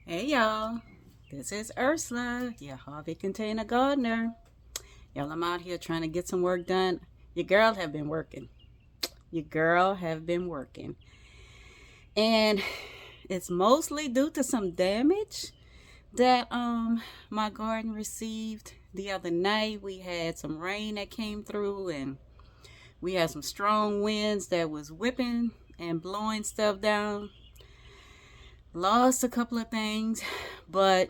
Hey y'all, this is Ursula, your hobby container gardener. Y'all, I'm out here trying to get some work done. Your girl have been working. Your girl have been working. And it's mostly due to some damage that my garden received the other night. We had some rain that came through and we had some strong winds that was whipping and blowing stuff down. Lost a couple of things, but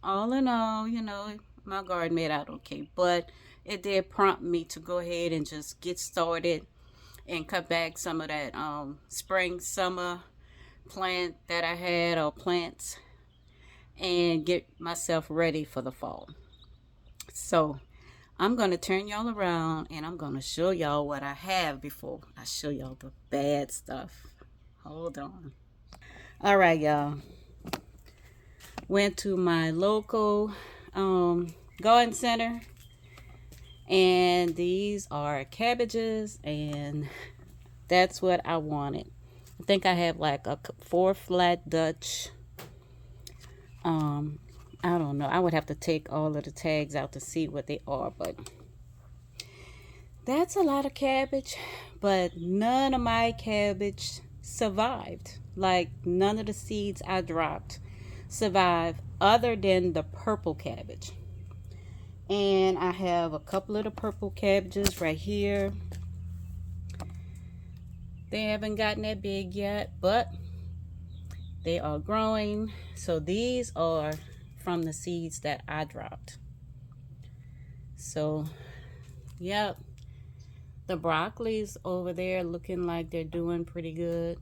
all in all, my garden made out okay. But it did prompt me to go ahead and just get started and cut back some of that spring, summer plant that I had or plants and get myself ready for the fall. So I'm going to turn y'all around and I'm going to show y'all what I have before I show y'all the bad stuff. Hold on. All right, y'all. Went to my local garden center, and these are cabbages, and that's what I wanted. I think I have like a 4 flat Dutch. I don't know. I would have to take all of the tags out to see what they are, but that's a lot of cabbage. But none of my cabbage survived. Like none of the seeds I dropped survived, other than the purple cabbage. And I have a couple of the purple cabbages right here. They haven't gotten that big yet, but they are growing. So these are from the seeds that I dropped. So, yep. The broccoli's over there looking like they're doing pretty good.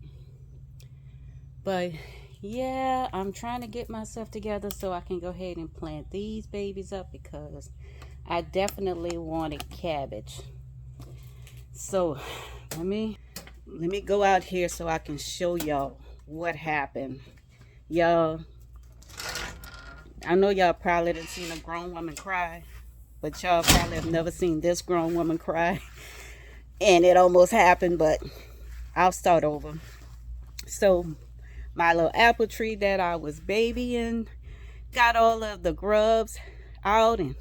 But yeah, I'm trying to get myself together so I can go ahead and plant these babies up because I definitely wanted cabbage. So let me go out here so I can show y'all what happened. Y'all, I know y'all probably didn't seen a grown woman cry, but y'all probably have never seen this grown woman cry. And it almost happened, but I'll start over. So my little apple tree that I was babying got all of the grubs out and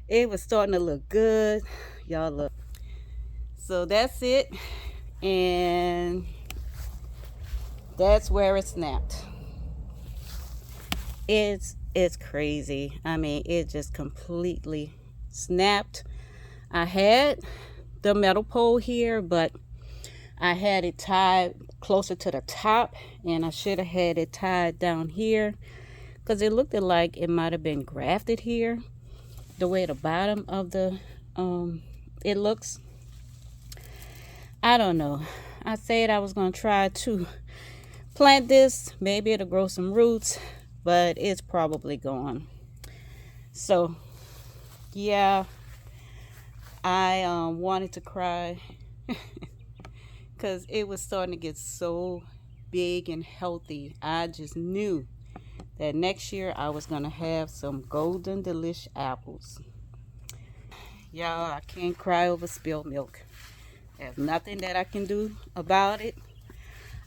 it was starting to look good. Y'all look. So that's it. And that's where it snapped. It's crazy. I mean, it just completely snapped. I had the metal pole here, but I had it tied closer to the top, and I should have had it tied down here because it looked like it might have been grafted here, the way the bottom of the it looks. I don't know. I said I was going to try to plant this. Maybe it'll grow some roots, but it's probably gone. So, yeah, I wanted to cry because it was starting to get so big and healthy. I just knew that next year I was going to have some golden delish apples. Y'all, I can't cry over spilled milk. There's nothing that I can do about it.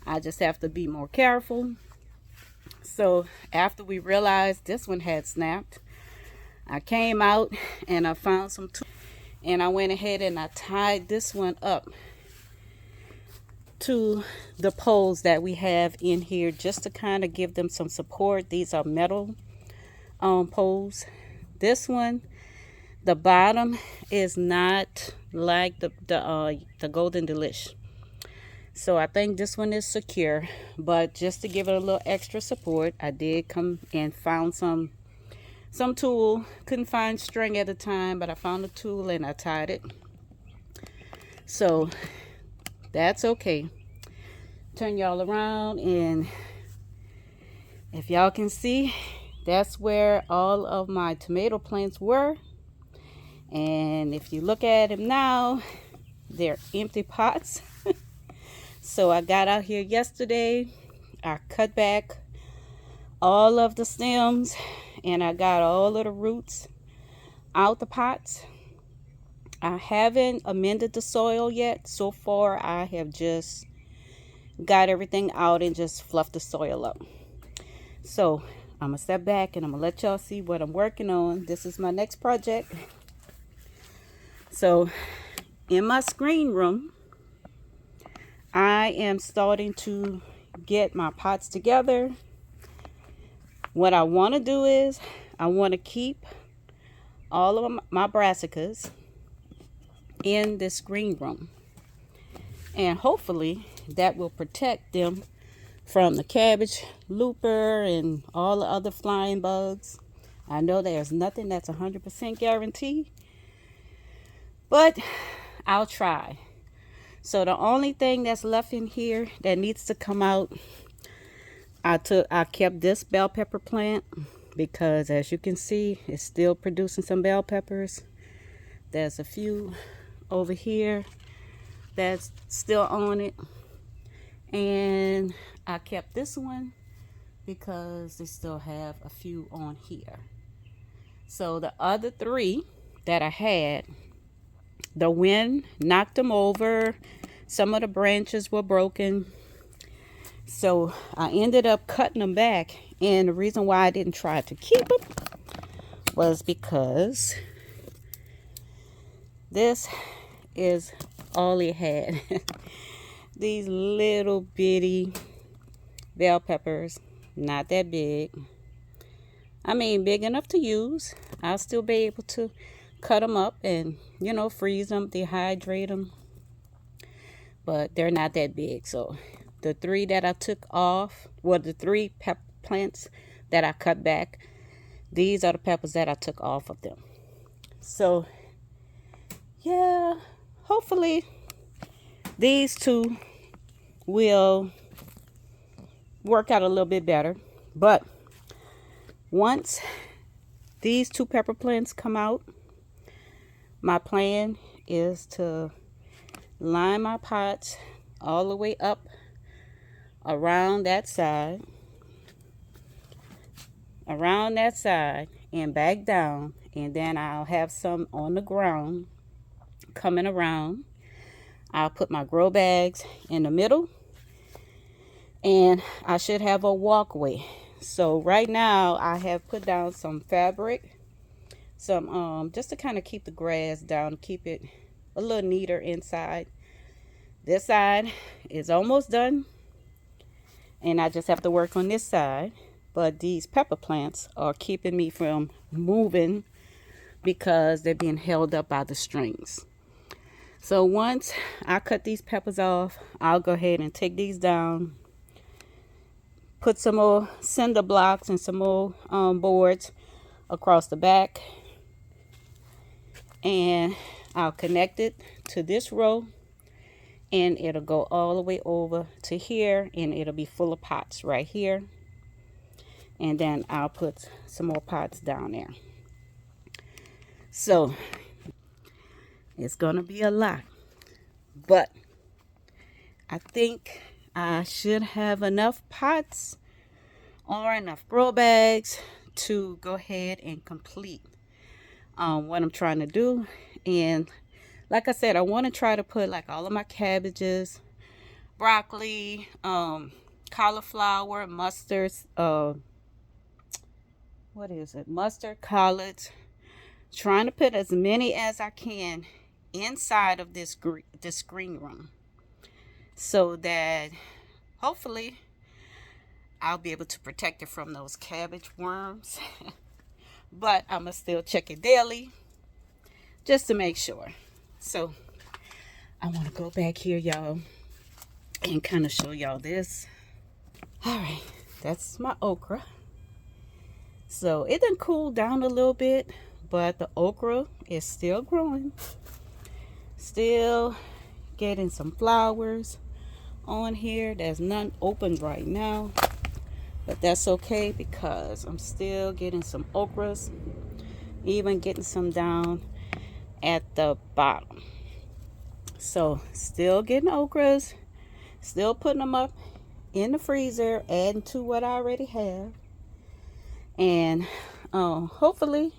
I just have to be more careful. So after we realized this one had snapped, I came out and I found some tools, and I went ahead and I tied this one up to the poles that we have in here just to kind of give them some support. These are metal poles. This one, the bottom is not like the golden delish. So I think this one is secure, but just to give it a little extra support, I did come and found some tool. Couldn't find string at the time, but I found a tool and I tied it. So that's okay. Turn y'all around, and if y'all can see, that's where all of my tomato plants were. And if you look at them now, they're empty pots. So I got out here yesterday, I cut back all of the stems, and I got all of the roots out the pots. I haven't amended the soil yet. So far I have just got everything out and just fluffed the soil up. So I'm gonna step back and I'm gonna let y'all see what I'm working on. This is my next project. So in my screen room, I am starting to get my pots together. What I want to do is I want to keep all of my brassicas in this screen room, and hopefully that will protect them from the cabbage looper and all the other flying bugs. I know there's nothing that's 100% guaranteed, but I'll try. So the only thing that's left in here that needs to come out, I kept this bell pepper plant because, as you can see, it's still producing some bell peppers. There's a few over here that's still on it, and I kept this one because they still have a few on here. So the other three that I had, the wind knocked them over. Some of the branches were broken, so I ended up cutting them back. And the reason why I didn't try to keep them was because this is all it had. These little bitty bell peppers, not that big. I mean, big enough to use. I'll still be able to cut them up and, freeze them, dehydrate them. But they're not that big. So the three that I took off, the three pepper plants that I cut back, these are the peppers that I took off of them. So yeah, hopefully these two will work out a little bit better. But once these two pepper plants come out, my plan is to line my pots all the way up around that side and back down, and then I'll have some on the ground coming around. I'll put my grow bags in the middle, and I should have a walkway. So right now I have put down some fabric, some just to kind of keep the grass down, keep it a little neater inside. This side is almost done, and I just have to work on this side. But these pepper plants are keeping me from moving because they're being held up by the strings. So once I cut these peppers off, I'll go ahead and take these down, put some more cinder blocks and some more boards across the back, and I'll connect it to this row, and it'll go all the way over to here, and it'll be full of pots right here. And then I'll put some more pots down there. So it's gonna be a lot, but I think I should have enough pots or enough grow bags to go ahead and complete what I'm trying to do. And like I said, I want to try to put like all of my cabbages, broccoli, cauliflower, mustards, mustard, collards. Trying to put as many as I can inside of this screen room, so that hopefully I'll be able to protect it from those cabbage worms. But I'm gonna still check it daily just to make sure. So I want to go back here, y'all, and kind of show y'all this. All right, that's my okra. So it done cooled down a little bit, but the okra is still growing, still getting some flowers on here. There's none open right now, but that's okay because I'm still getting some okras, even getting some down at the bottom. So still getting okras, still putting them up in the freezer, adding to what I already have, and hopefully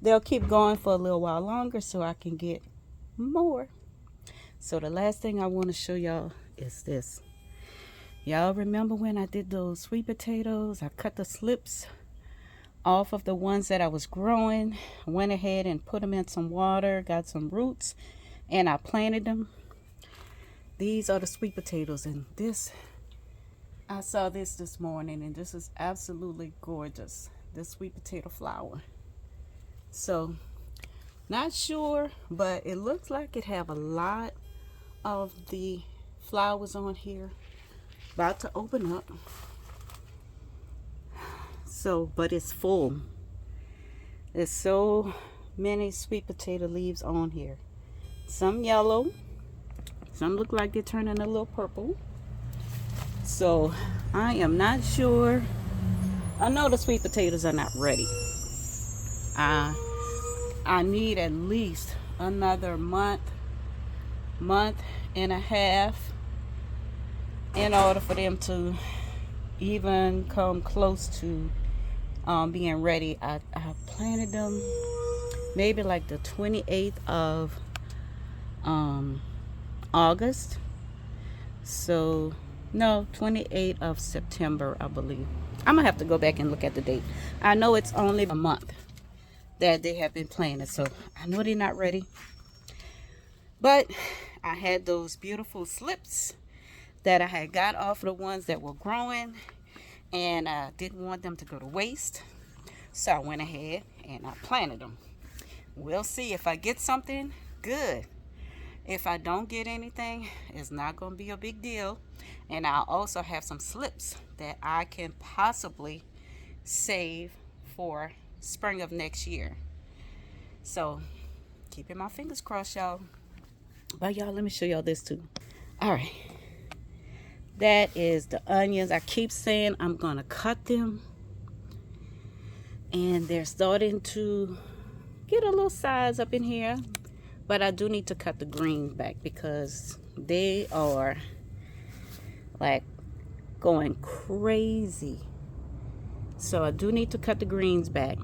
they'll keep going for a little while longer so I can get more. So the last thing I want to show y'all is this. Y'all remember when I did those sweet potatoes? I cut the slips off of the ones that I was growing. I went ahead and put them in some water, got some roots, and I planted them. These are the sweet potatoes, and this, I saw this morning, and this is absolutely gorgeous. This sweet potato flower. So, not sure, but it looks like it have a lot of the flowers on here. About to open up. So, but it's full. There's so many sweet potato leaves on here. Some yellow. Some look like they're turning a little purple. So, I am not sure. I know the sweet potatoes are not ready. I need at least another month and a half in order for them to even come close to being ready. I planted them maybe like the 28th of August. So no, 28th of September, I believe. I'm gonna have to go back and look at the date. I know it's only a month that they have been planted, so I know they're not ready. But I had those beautiful slips that I had got off of the ones that were growing, and I didn't want them to go to waste, so I went ahead and I planted them. We'll see if I get something good. If I don't get anything, it's not going to be a big deal. And I also have some slips that I can possibly save for spring of next year. So keeping my fingers crossed, y'all. But y'all, let me show y'all this too. All right, that is the onions. I keep saying I'm gonna cut them, and they're starting to get a little size up in here, but I do need to cut the greens back because they are like going crazy. So I do need to cut the greens back,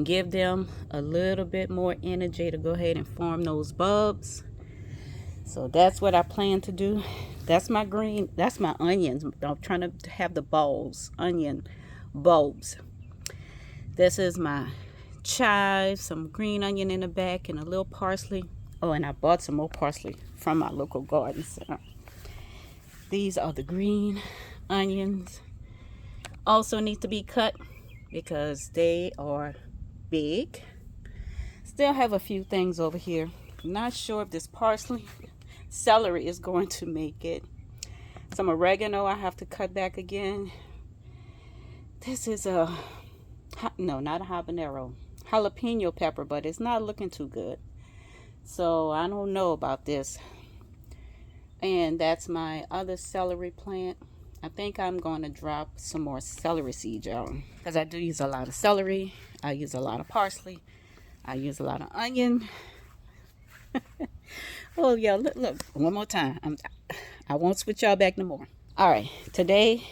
give them a little bit more energy to go ahead and form those bulbs. So that's what I plan to do. That's my green, that's my onions. I'm trying to have the bulbs, onion bulbs. This is my chive, some green onion in the back, and a little parsley. Oh, and I bought some more parsley from my local garden center. These are the green onions. Also need to be cut because they are big. Still have a few things over here. Not sure if this celery is going to make it. Some oregano I have to cut back again. This is no, not a habanero, jalapeno pepper, but it's not looking too good. So I don't know about this. And that's my other celery plant. I think I'm going to drop some more celery seeds, y'all, because I do use a lot of celery. I use a lot of parsley. I use a lot of onion. Oh, yeah, look, one more time. I won't switch y'all back no more. All right, today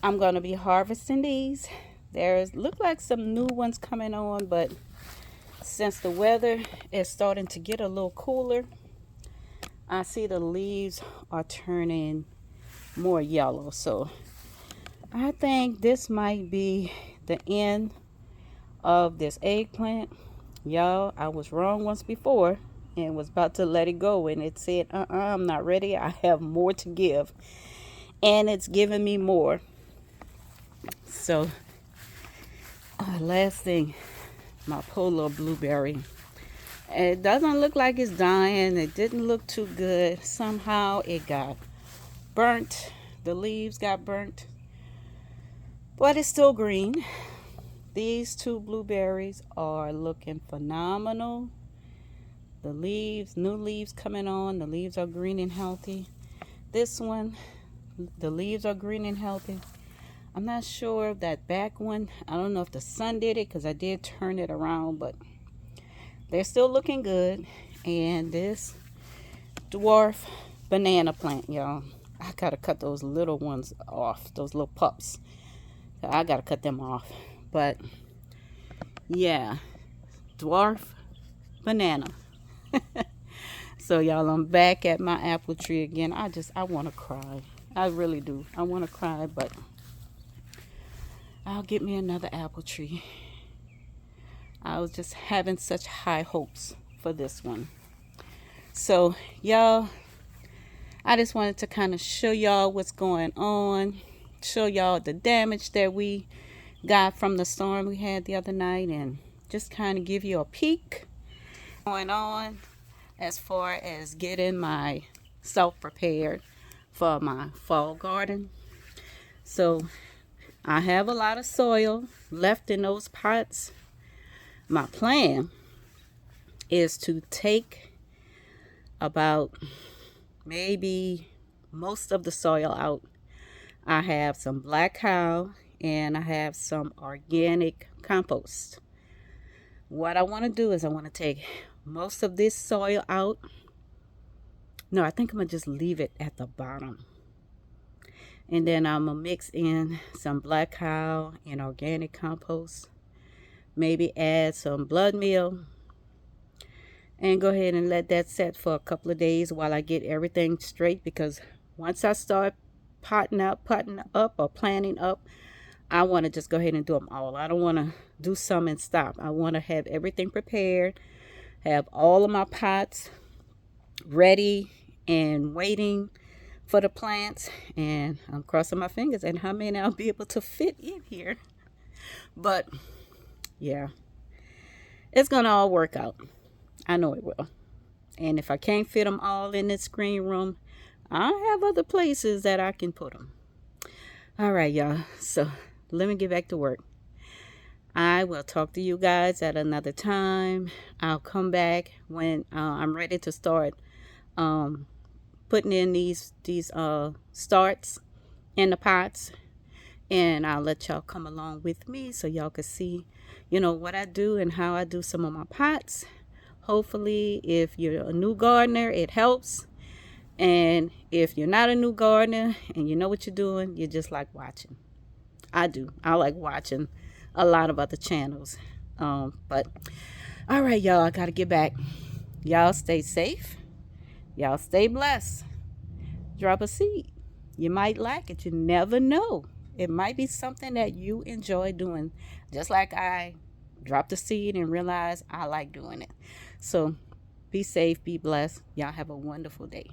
I'm going to be harvesting these. There's look like some new ones coming on, but since the weather is starting to get a little cooler, I see the leaves are turning more yellow. So I think this might be the end of this eggplant. Y'all, I was wrong once before and was about to let it go, and it said, I'm not ready. I have more to give, and it's giving me more. So last thing, my poor little blueberry. It doesn't look like it's dying. It didn't look too good. Somehow it got burnt. The leaves got burnt, but it's still green. These two blueberries are looking phenomenal. The leaves, new leaves coming on. The leaves are green and healthy. This one, the leaves are green and healthy. I'm not sure of that back one. I don't know if the sun did it because I did turn it around, but they're still looking good. And this dwarf banana plant, y'all, I gotta cut those little ones off, those little pups. I gotta cut them off. But yeah, dwarf banana. So y'all, I'm back at my apple tree again. I want to cry. I really do. I want to cry, but I'll get me another apple tree. I was just having such high hopes for this one. So y'all, I just wanted to kind of show y'all what's going on, show y'all the damage that we got from the storm we had the other night, and just kind of give you a peek going on as far as getting myself prepared for my fall garden. So I have a lot of soil left in those pots. My plan is to take about maybe most of the soil out. I have some black cow and I have some organic compost. What I want to do is I want to take most of this soil out. No, I think I'm going to just leave it at the bottom. And then I'm going to mix in some black cow and organic compost. Maybe add some blood meal. And go ahead and let that set for a couple of days while I get everything straight. Because once I start potting up or planting up, I want to just go ahead and do them all. I don't want to do some and stop. I want to have everything prepared. Have all of my pots ready and waiting for the plants. And I'm crossing my fingers and how many I'll be able to fit in here. But yeah, it's going to all work out. I know it will. And if I can't fit them all in this screen room, I have other places that I can put them. All right, y'all. So let me get back to work. I will talk to you guys at another time. I'll come back when I'm ready to start putting in these starts in the pots. And I'll let y'all come along with me so y'all can see, what I do and how I do some of my pots. Hopefully, if you're a new gardener, it helps. And if you're not a new gardener and you know what you're doing, you just like watching. I do. I like watching a lot of other channels. But all right, y'all, I got to get back. Y'all stay safe. Y'all stay blessed. Drop a seed. You might like it. You never know. It might be something that you enjoy doing. Just like I dropped a seed and realized I like doing it. So be safe, be blessed. Y'all have a wonderful day.